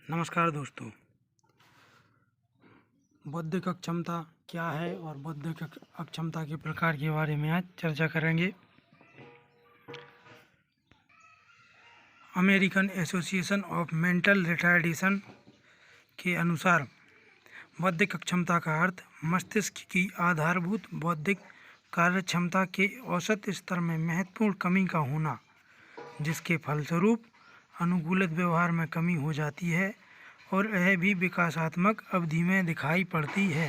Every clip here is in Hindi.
नमस्कार दोस्तों। बौद्धिक अक्षमता क्या है और बौद्धिक अक्षमता के प्रकार के बारे में आज चर्चा करेंगे। American association of mental retardation के अनुसार बौद्धिक अक्षमता का अर्थ मस्तिष्क की आधारभूत बौद्धिक कार्यक्षमता के औसत स्तर में महत्वपूर्ण कमी का होना, जिसके फलस्वरूप अनुकूलित व्यवहार में कमी हो जाती है और यह भी विकासात्मक अवधि में दिखाई पड़ती है।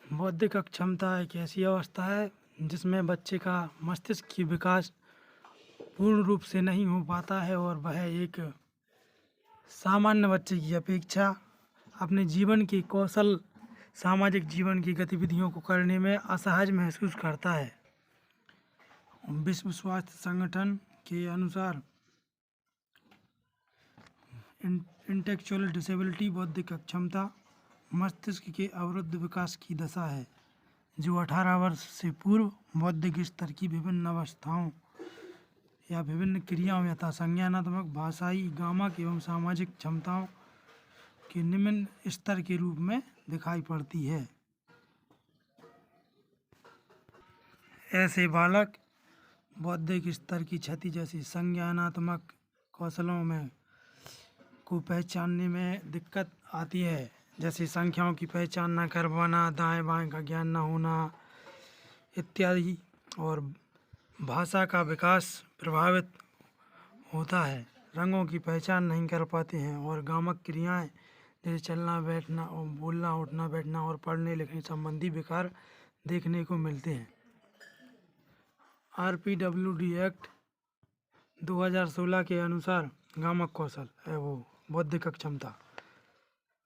बौद्धिक अक्षमता एक ऐसी अवस्था है जिसमें बच्चे का मस्तिष्क की विकास पूर्ण रूप से नहीं हो पाता है और वह एक सामान्य बच्चे की अपेक्षा अपने जीवन के कौशल, सामाजिक जीवन की गतिविधियों को करने में असहज महसूस करता है। विश्व स्वास्थ्य संगठन के अनुसार इंटेलेक्चुअल डिसेबिलिटी बौद्धिक अक्षमता मस्तिष्क के अवरुद्ध विकास की दशा है जो 18 वर्ष से पूर्व बौद्धिक स्तर की विभिन्न अवस्थाओं या विभिन्न क्रियाओं यथा संज्ञानात्मक, भाषाई, गामक एवं सामाजिक क्षमताओं के निम्न स्तर के रूप में दिखाई पड़ती है। ऐसे बालक बौद्धिक स्तर की क्षति जैसी संज्ञानात्मक कौशलों में को पहचानने में दिक्कत आती है, जैसे संख्याओं की पहचान न कर पाना, दाएं बाएं का ज्ञान न होना इत्यादि, और भाषा का विकास प्रभावित होता है। रंगों की पहचान नहीं कर पाते हैं और गामक क्रियाएं जैसे चलना, बैठना और बोलना, उठना बैठना और पढ़ने लिखने संबंधी विकार देखने को मिलते हैं। RPWD एक्ट 2016 के अनुसार गामक कौशल है वो बौद्धिक अक्षमता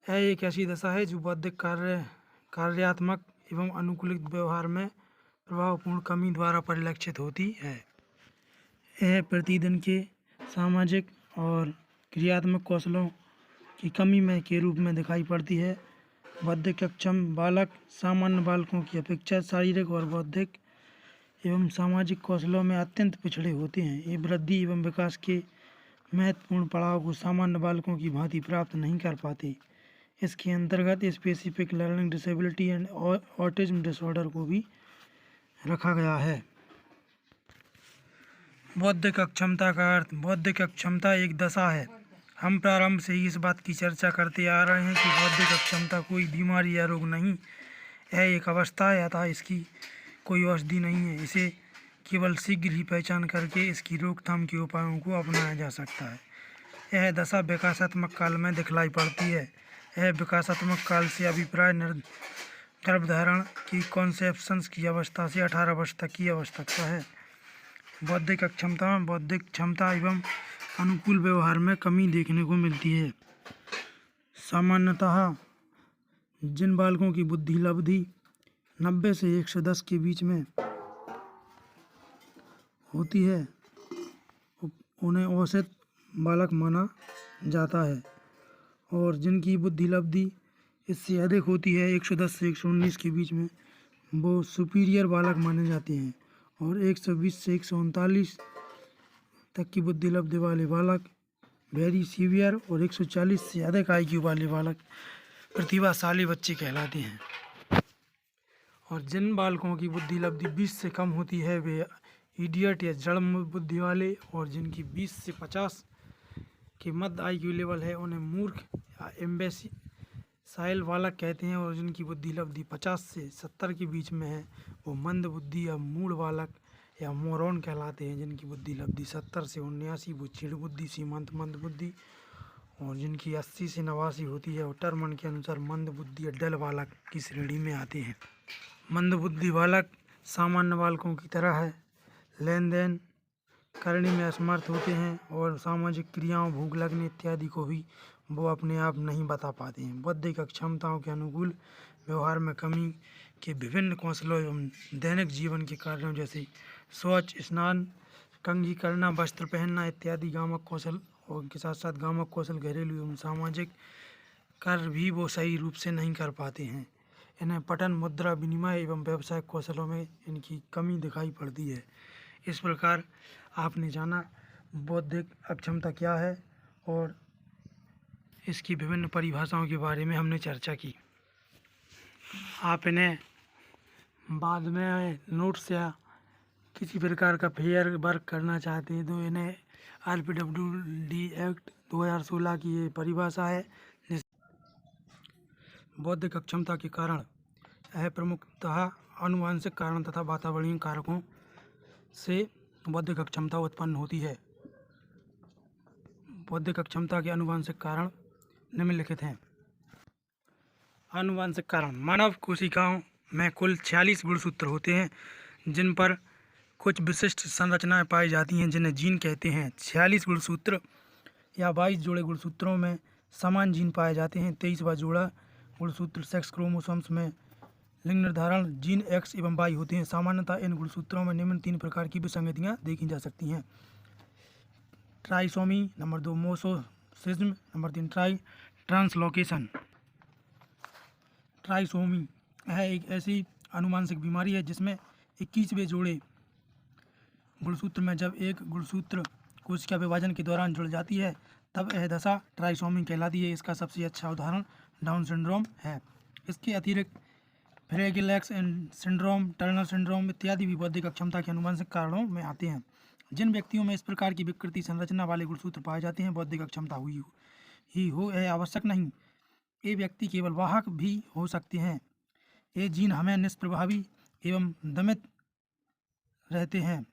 है एक ऐसी दशा है जो बौद्धिक कार्यात्मक एवं अनुकूलित व्यवहार में प्रभावपूर्ण कमी द्वारा परिलक्षित होती है। यह प्रतिदिन के सामाजिक और क्रियात्मक कौशलों की कमी में के रूप में दिखाई पड़ती है। बौद्धिक अक्षम बालक सामान्य बालकों की अपेक्षा शारीरिक और बौद्धिक एवं सामाजिक कौशलों में अत्यंत पिछड़े होते हैं। ये वृद्धि एवं विकास के महत्वपूर्ण पड़ाव को सामान्य बालकों की भांति प्राप्त नहीं कर पाते। इसके अंतर्गत specific learning disability and autism disorder को भी रखा गया है। बौद्धिक अक्षमता का अर्थ बौद्धिक अक्षमता एक दशा है। हम प्रारंभ से ही इस बात की चर्चा करते आ रहे हैं कि बौद्धिक अक्षमता कोई बीमारी या रोग नहीं, यह एक अवस्था है, अतः इसकी कोई औषधि नहीं है। इसे केवल शीघ्र ही पहचान करके इसकी रोकथाम के उपायों को अपनाया जा सकता है। यह दशा विकासात्मक काल में दिखलाई पड़ती है। यह विकासात्मक काल से अभिप्राय गर्भधारण की कॉन्सेप्शंस की अवस्था से 18 वर्ष तक की आवश्यकता है। बौद्धिक अक्षमता में बौद्धिक क्षमता एवं अनुकूल व्यवहार में कमी देखने को मिलती है। सामान्यतः जिन बालकों की बुद्धि लब्धि 90 से 110 के बीच में होती है उन्हें औसत बालक माना जाता है, और जिनकी बुद्धि लब्धि इससे अधिक होती है 110 से 119 के बीच में, वो सुपीरियर बालक माने जाते हैं, और 120 से 139 तक की बुद्धि लब्धि वाले बालक वेरी सीवियर और 140 से अधिक IQ वाले बालक प्रतिभाशाली बच्चे कहलाते हैं। और जिन बालकों की बुद्धि लब्धि 20 से कम होती है वे इडियट या जड़ बुद्धि वाले, और जिनकी 20 से 50 के मध्य IQ लेवल है उन्हें मूर्ख या इम्बेसाइल बालक कहते हैं, और जिनकी बुद्धि लब्धि 50 से 70 के बीच में है वो मंद बुद्धि या मूढ़ बालक या मोरॉन कहलाते हैं। जिनकी बुद्धि लब्धि 70 से 79 वो चिड़ बुद्धि, सीमांत मंद बुद्धि, और जिनकी 80 से 89 होती है वो टर्मन के अनुसार मंद बुद्धि या डल बालक की श्रेणी में आते हैं। मंद बुद्धि बालक सामान्य बालकों की तरह है लेन देन करने में असमर्थ होते हैं, और सामाजिक क्रियाओं, भूख लगने इत्यादि को भी वो अपने आप नहीं बता पाते हैं। बौद्धिक अक्षमताओं के अनुकूल व्यवहार में कमी के विभिन्न कौशलों एवं दैनिक जीवन के कार्यों जैसे शौच, स्नान, कंघी करना, वस्त्र पहनना इत्यादि गामक कौशल, और उनके साथ साथ गामक कौशल घरेलू एवं सामाजिक कार्य भी वो सही रूप से नहीं कर पाते हैं। इन्हें पठन, मुद्रा विनिमय एवं व्यावसायिक कौशलों में इनकी कमी दिखाई पड़ती है। इस प्रकार आपने जाना बौद्धिक अक्षमता क्या है और इसकी विभिन्न परिभाषाओं के बारे में हमने चर्चा की। आप इन्हें बाद में नोट्स या किसी प्रकार का फेयर वर्क करना चाहते हैं तो इन्हें RPWD एक्ट 2016 की ये परिभाषा है। बौद्धिक अक्षमता के कारण यह प्रमुखतः आनुवंशिक कारण तथा वातावरणीय कारकों से बौद्धिक अक्षमता उत्पन्न होती है। बौद्धिक अक्षमता के आनुवंशिक कारण निम्नलिखित हैं। आनुवंशिक कारण: मानव कोशिकाओं में कुल 46 गुणसूत्र होते हैं जिन पर कुछ विशिष्ट संरचनाएं पाई जाती हैं जिन्हें जीन कहते हैं। 46 गुणसूत्र या 22 जोड़े गुणसूत्रों में समान जीन पाए जाते हैं। 23वां जोड़ा गुणसूत्र सेक्स क्रोमोसोम्स में लिंग निर्धारण जीन X एवं Y होते हैं। सामान्यतः इन गुणसूत्रों में निम्न 3 प्रकार की विसंगतियाँ देखी जा सकती हैं: trisomy, number 2 mosaicism, number 3 translocation. Trisomy यह एक ऐसी आनुवंशिक बीमारी है जिसमें 21वें जोड़े गुणसूत्र में जब एक गुणसूत्र कोशिका विभाजन के दौरान जुड़ जाती है तब यह दशा ट्राइसोमी कहलाती है। इसका सबसे अच्छा उदाहरण डाउन सिंड्रोम है। इसके अतिरिक्त फ्रेगेल एक्स सिंड्रोम, टर्नर सिंड्रोम इत्यादि भी बौद्धिक अक्षमता के आनुवंशिक कारणों में आते हैं। जिन व्यक्तियों में इस प्रकार की विकृति संरचना वाले गुणसूत्र पाए जाते हैं बौद्धिक अक्षमता हुई ही हो यह आवश्यक नहीं, ये व्यक्ति केवल वाहक भी हो सकते हैं। ये जीन हमें निष्प्रभावी एवं दमित रहते हैं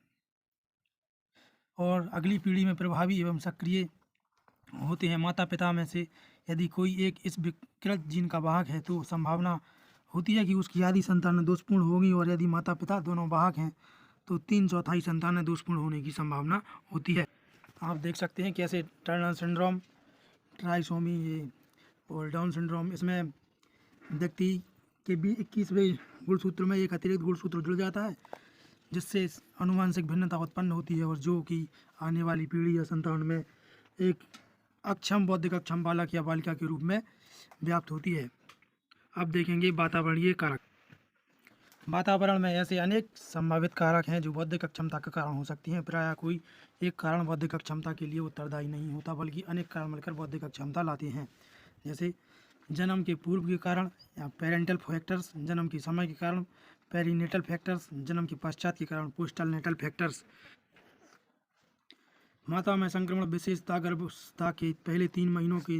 और अगली पीढ़ी में प्रभावी एवं सक्रिय होते हैं। माता पिता में से यदि कोई एक इस विकृत जीन का वाहक है तो संभावना होती है कि उसकी आधी संतानें दोषपूर्ण होगी, और यदि माता पिता दोनों वाहक हैं तो 3/4 संतानें दोषपूर्ण होने की संभावना होती है। आप देख सकते हैं कैसे टर्नर सिंड्रोम, ट्राइसोमी ये और डाउन सिंड्रोम, इसमें व्यक्ति के भी 21वें गुणसूत्र में एक अतिरिक्त गुणसूत्र जुड़ जाता है जिससे आनुवंशिक भिन्नता उत्पन्न होती है और जो कि आने वाली पीढ़ी या संतान में एक बौद्धिक अक्षम बालक या बालिका के रूप में व्याप्त होती है। अब देखेंगे वातावरणीय कारक। वातावरण में ऐसे अनेक संभावित कारक हैं जो बौद्धिक अक्षमता का कारण हो सकती हैं। प्रायः कोई एक कारण बौद्धिक अक्षमता के लिए उत्तरदायी नहीं होता बल्कि अनेक कारण मिलकर बौद्धिक अक्षमता लाते हैं, जैसे जन्म के पूर्व के कारण या पेरेंटल फैक्टर्स, जन्म के समय के कारण पेरीनेटल फैक्टर्स, जन्म के पश्चात के कारण पोस्टल नेटल फैक्टर्स। माता में संक्रमण विशेषता गर्भावस्था के पहले 3 महीनों के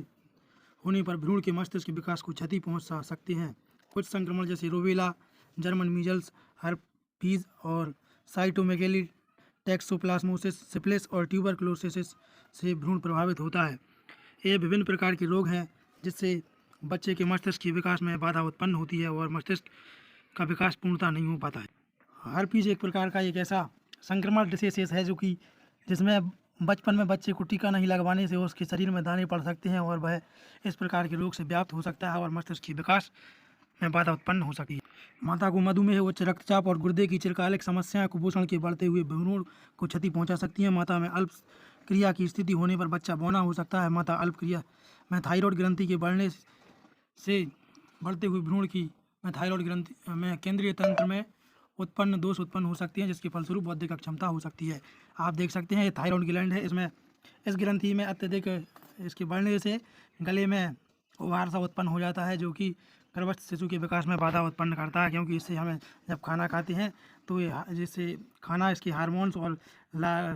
होने पर भ्रूण के मस्तिष्क के विकास को क्षति पहुंचा सकते हैं। कुछ संक्रमण जैसे रूबेला, जर्मन मीजल्स, हर्पीज और साइटोमेगाली, टैक्सोप्लाज्मोसिस, सिफिलिस और ट्यूबरक्लोसिस से भ्रूण प्रभावित होता है। ये विभिन्न प्रकार के रोग हैं जिससे बच्चे के मस्तिष्क के विकास में बाधा उत्पन्न होती है और मस्तिष्क का विकास पूर्णतः नहीं हो पाता है। हर्पीज एक प्रकार का एक ऐसा संक्रमण डिसीज है जो कि जिसमें बचपन में बच्चे को टीका नहीं लगवाने से उसके शरीर में दाने पड़ सकते हैं और वह इस प्रकार के रोग से व्याप्त हो सकता है और मस्तिष्क के विकास में बाधा उत्पन्न हो सकती है। माता को मधुमेह, उच्च रक्तचाप और गुर्दे की चिरकालिक समस्याएं कुपोषण के बढ़ते हुए भ्रूण को क्षति पहुंचा सकती हैं। माता में अल्प क्रिया की स्थिति होने पर बच्चा बौना हो सकता है। माता अल्प क्रिया में थायराइड ग्रंथि के बढ़ने से बढ़ते हुए भ्रूण की में थायराइड ग्रंथि में केंद्रीय तंत्र में उत्पन्न दोष उत्पन्न हो सकती हैं जिसके फलस्वरूप बौद्धिक अक्षमता हो सकती है। आप देख सकते हैं ये थायराइड ग्लैंड है, इसमें इस ग्रंथि में अत्यधिक इसके बढ़ने से गले में उभार सा उत्पन्न हो जाता है जो कि गर्भस्थ शिशु के विकास में बाधा उत्पन्न करता है, क्योंकि इससे हमें जब खाना खाते हैं तो ये जिससे खाना इसके हार्मोन्स और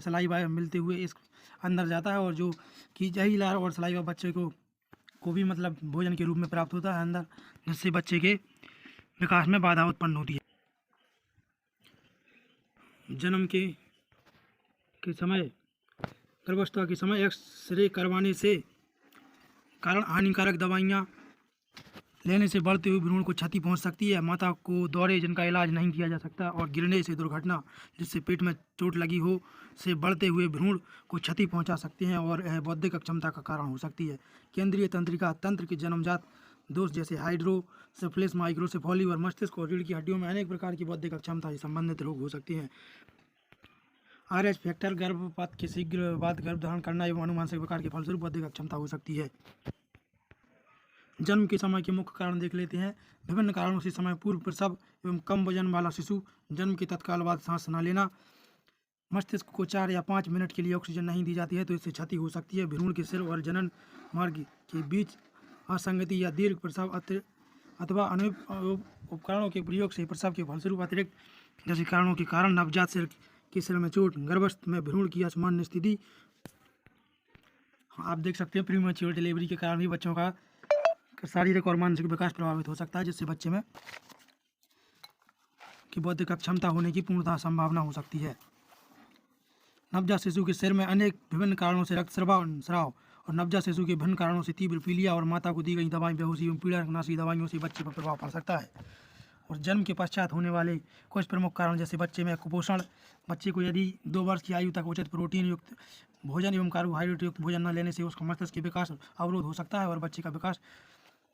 सलाइवा मिलते हुए इस अंदर जाता है और जो कि जहरीला और सलाइवा बच्चे को भी मतलब भोजन के रूप में प्राप्त होता है अंदर, जिससे बच्चे के विकास में बाधा उत्पन्न होती है। जन्म के समय गर्भावस्था के समय एक्सरे करवाने से कारण हानिकारक दवाइयाँ लेने से बढ़ते हुए भ्रूण को क्षति पहुंच सकती है। माता को दौरे जिनका इलाज नहीं किया जा सकता और गिरने से दुर्घटना जिससे पेट में चोट लगी हो से बढ़ते हुए भ्रूण को क्षति पहुंचा सकते हैं और यह बौद्धिक अक्षमता का कारण हो सकती है। केंद्रीय तंत्रिका तंत्र के जन्मजात दोष जैसे हाइड्रोसेफेलस, माइक्रोसेफेली और मस्तिष्क और रीढ़ की हड्डियों में अनेक प्रकार की बौद्धिक अक्षमता से संबंधित रोग हो सकते हैं। RH फैक्टर गर्भपात के शीघ्र बाद गर्भधारण करना एवं आनुवंशिक प्रकार के फलस्वरूप बौद्धिक अक्षमता हो सकती है। जन्म के समय के मुख्य कारण देख लेते हैं। विभिन्न कारणों से समय पूर्व प्रसव एवं कम वजन वाला शिशु, जन्म के तत्काल बाद सांस न लेना, मस्तिष्क को 4 या 5 मिनट के लिए ऑक्सीजन नहीं दी जाती है तो इससे क्षति हो सकती है। भ्रूण के सिर और जनन मार्ग के बीच असंगति या दीर्घ प्रसव अथवा अन्य उपकरणों के प्रयोग से प्रसव के फलस्वरूप अतिरिक्त जैसे कारणों के कारण नवजात सिर के सिर में चोट, गर्भावस्था में भ्रूण की असामान्य स्थिति, आप देख सकते हैं प्रीमैच्योर डिलीवरी के कारण भी बच्चों का शारीरिक और मानसिक विकास प्रभावित हो सकता है, जिससे बच्चे में की बौद्धिक अक्षमता होने की पूर्णतः संभावना हो सकती है। नवजात शिशु के सिर में अनेक विभिन्न कारणों से रक्तस्राव और नवजात शिशु के विभिन्न कारणों से तीव्र पीलिया और माता को दी गई दवाई, बेहोशी एवं पीड़ानाशी दवाइयों से बच्चे पर प्रभाव पड़ सकता है। और जन्म के पश्चात होने वाले कुछ प्रमुख कारण जैसे बच्चे में कुपोषण, बच्चे को यदि 2 वर्ष की आयु तक उचित प्रोटीन युक्त भोजन एवं कार्बोहाइड्रेट युक्त भोजन न लेने से उसका मस्तिष्क के विकास अवरोध हो सकता है और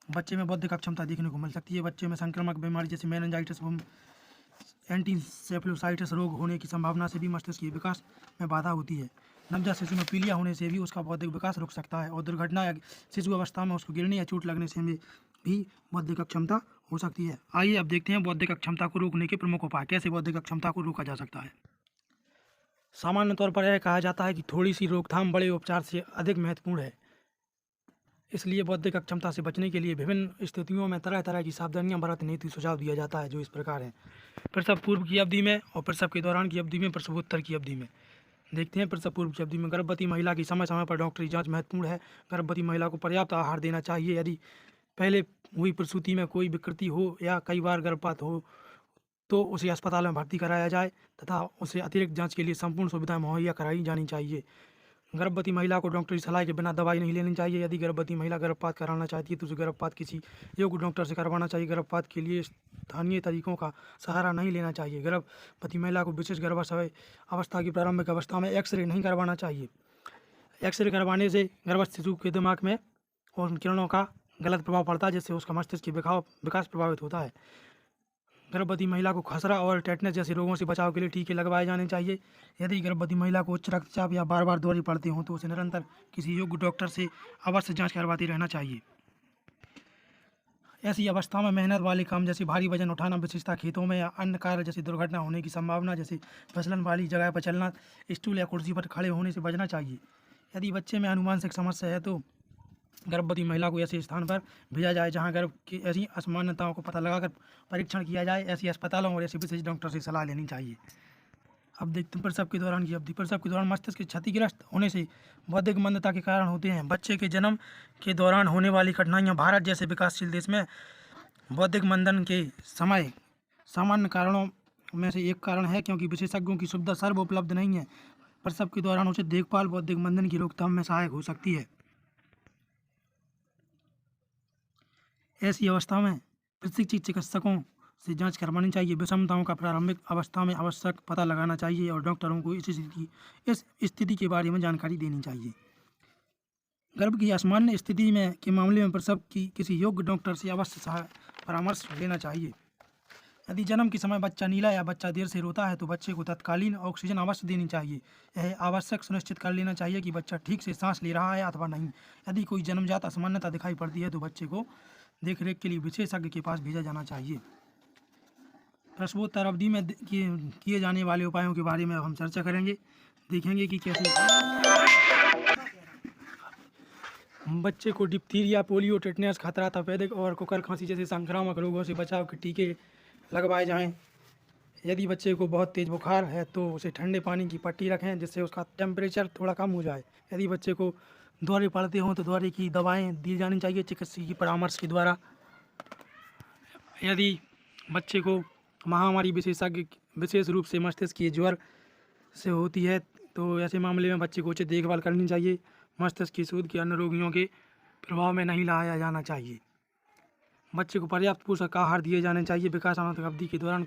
बच्चे में बौद्धिक अक्षमता देखने को मिल सकती है। बच्चे में संक्रामक बीमारी जैसे मेनिंजाइटिस एवं एंटीसेफेलोसाइटिस रोग होने की संभावना से भी मस्तिष्क के विकास में बाधा होती है। नवजात शिशु में पीलिया होने से भी उसका बौद्धिक विकास रुक सकता है और दुर्घटना या शिशु अवस्था में उसको गिरने या चोट लगने से भी बौद्धिक अक्षमता हो सकती है। आइए अब देखते हैं बौद्धिक अक्षमता को रोकने के प्रमुख उपाय। कैसे बौद्धिक अक्षमता को रोका जा सकता है। सामान्य तौर पर यह कहा जाता है कि थोड़ी सी रोकथाम बड़े उपचार से अधिक महत्वपूर्ण है। इसलिए बौद्धिक अक्षमता से बचने के लिए विभिन्न स्थितियों में तरह तरह की सावधानियां बरतने हेतु सुझाव दिया जाता है, जो इस प्रकार हैं। प्रसव पूर्व की अवधि में और प्रसव के दौरान की अवधि में, प्रसवोत्तर की अवधि में। देखते हैं प्रसव पूर्व की अवधि में गर्भवती महिला की समय समय पर डॉक्टरी जांच महत्वपूर्ण है। गर्भवती महिला को पर्याप्त आहार देना चाहिए। यदि पहले हुई प्रसूति में कोई विकृति हो या कई बार गर्भपात हो तो उसे अस्पताल में भर्ती कराया जाए तथा उसे अतिरिक्त जाँच के लिए संपूर्ण सुविधाएँ मुहैया कराई जानी चाहिए। गर्भवती महिला को डॉक्टरी सलाह के बिना दवाई नहीं लेनी चाहिए। यदि गर्भवती महिला गर्भपात कराना चाहती है तो उसे गर्भपात किसी योग्य डॉक्टर से करवाना चाहिए। गर्भपात के लिए स्थानीय तरीकों का सहारा नहीं लेना चाहिए। गर्भवती महिला को विशेष गर्भाशय अवस्था की प्रारंभिक अवस्था में एक्सरे नहीं करवाना चाहिए। एक्सरे करवाने से गर्भस्थ शिशु के दिमाग में और किरणों का गलत प्रभाव पड़ता है, जिससे उसका मस्तिष्क के विकास प्रभावित होता है। गर्भवती महिला को खसरा और टेटनस जैसे रोगों से बचाव के लिए टीके लगवाए जाने चाहिए। यदि गर्भवती महिला को उच्च रक्तचाप या बार बार दौरे पड़ते हों तो उसे निरंतर किसी योग्य डॉक्टर से अवश्य जांच करवाते रहना चाहिए। ऐसी अवस्था में मेहनत वाले काम जैसे भारी वजन उठाना, विशेषतः खेतों में या अन्य कार्य जैसे दुर्घटना होने की संभावना, जैसे फिसलन वाली जगह पर चलना, स्टूल या कुर्सी पर खड़े होने से बचना चाहिए। यदि बच्चे में अनुवांशिक समस्या है तो गर्भवती महिला को ऐसे स्थान पर भेजा जाए जहां गर्भ की ऐसी असामान्यताओं को पता लगाकर परीक्षण किया जाए। ऐसे अस्पतालों और ऐसे विशेष डॉक्टर से सलाह लेनी चाहिए। अब देखते हैं प्रसव के दौरान की अवधि। प्रसव के दौरान मस्तिष्क क्षतिग्रस्त होने से बौद्धिक मंदता के कारण होते हैं। बच्चे के जन्म के दौरान होने वाली कठिनाइयाँ भारत जैसे विकासशील देश में बौद्धिक मंदन के समय सामान्य कारणों में से एक कारण है, क्योंकि विशेषज्ञों की सुविधा सर्व उपलब्ध नहीं है। प्रसव के दौरान उचित देखभाल बौद्धिक मंदन की रोकथाम में सहायक हो सकती है। ऐसी अवस्था में प्रशिक्षित चिकित्सकों से जांच करवानी चाहिए। विषमताओं का प्रारंभिक अवस्था में आवश्यक पता लगाना चाहिए और डॉक्टरों को इस स्थिति के बारे में जानकारी देनी चाहिए। गर्भ की असामान्य स्थिति में के मामले में प्रसव की किसी योग्य डॉक्टर से अवश्य परामर्श लेना चाहिए। यदि जन्म के समय बच्चा नीला या बच्चा देर से रोता है तो बच्चे को तत्कालीन ऑक्सीजन अवश्य देनी चाहिए। यह आवश्यक सुनिश्चित कर लेना चाहिए कि बच्चा ठीक से सांस ले रहा है अथवा नहीं। यदि कोई जन्मजात असामान्यता दिखाई पड़ती है तो बच्चे को देखरेख के लिए विशेषज्ञ के पास भेजा जाना चाहिए। प्रसवोत्तर अवधि में किए जाने वाले उपायों के बारे में अब हम चर्चा करेंगे। देखेंगे कि कैसे बच्चे को डिप्थीरिया, पोलियो, टेटनस, खतरा, तपेदिक और कुकर खांसी जैसे संक्रामक रोगों से बचाव के टीके लगवाए जाएं। यदि बच्चे को बहुत तेज़ बुखार है तो उसे ठंडे पानी की पट्टी रखें जिससे उसका टेम्परेचर थोड़ा कम हो जाए। यदि बच्चे को दौरे पड़ते हों तो दौरे की दवाएं दी जानी चाहिए चिकित्सक की परामर्श के द्वारा। यदि बच्चे को महामारी विशेष रूप से मस्तिष्क की ज्वर से होती है तो ऐसे मामले में बच्चे को उचित देखभाल करनी चाहिए। मस्तिष्क की सूज के अन्य रोगियों के प्रभाव में नहीं लाया जाना चाहिए। बच्चे को पर्याप्त पोषक आहार दिए जाने चाहिए। विकासात्मक अवधि के दौरान